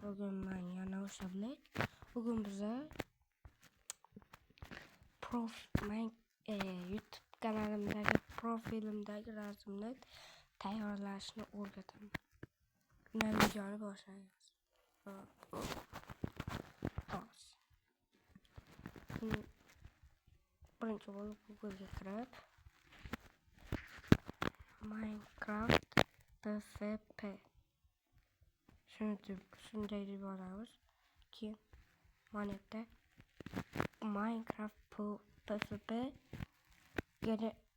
Bugün ben yana ushablik. Bugün bize YouTube kanalimdagi profilimdagi rasmni tayyorlashni o'rgataman. Buni videoni boshlaymiz. Birinchi bo'lib Google'ga kirib Minecraft PvP shunday deb olamiz. Keyin moneta Minecraft PvP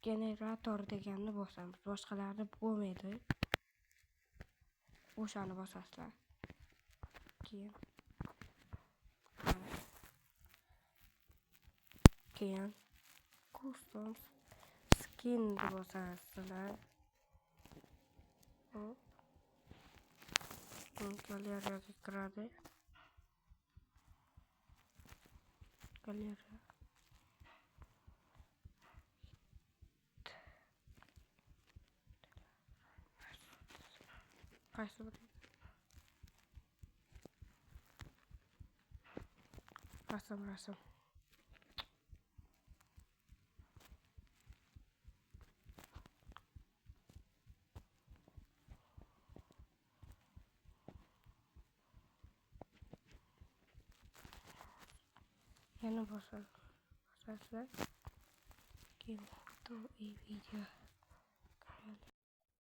generator deganni bosamiz. Boshqalarni bo'lmaydi. O'shani bosasizlar. Keyin custom skin deb bosasizlar. Galeriyaga kiradi. Galeriya. Qaysi bir? Rasm. Yana bosasizlar. Keyin foto video.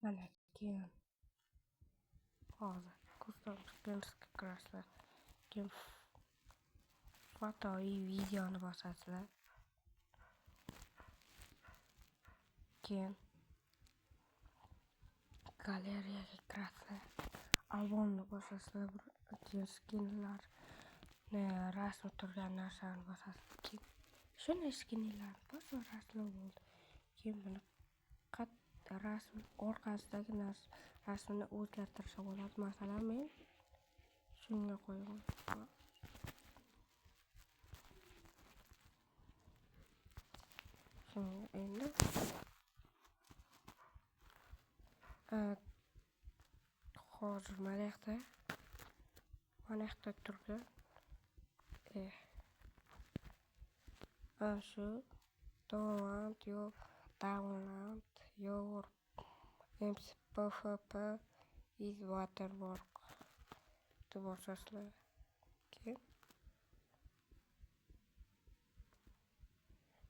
Mana keyin hozir custom skillsga kirasizlar. Keyin foto videoni bosasizlar. Keyin galeriyaga kirasizlar. Albomni bosasizlar. Keyin skinlarni rasmi turgan narsani bosasizlar. Keyin shunday skinlarni bosasizlar bo'ldi. Keyin buni rasm orqasidagi rasmni o'zgartirsa bo'ladi. Masalan, men shunga qo'yaman. Endi hozir mana yoqda turgan shu download your PvP is watermark deb bosasizlar. Keyin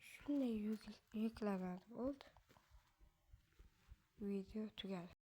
shunday yuklanadi. Bo'ldi. Video tugadi.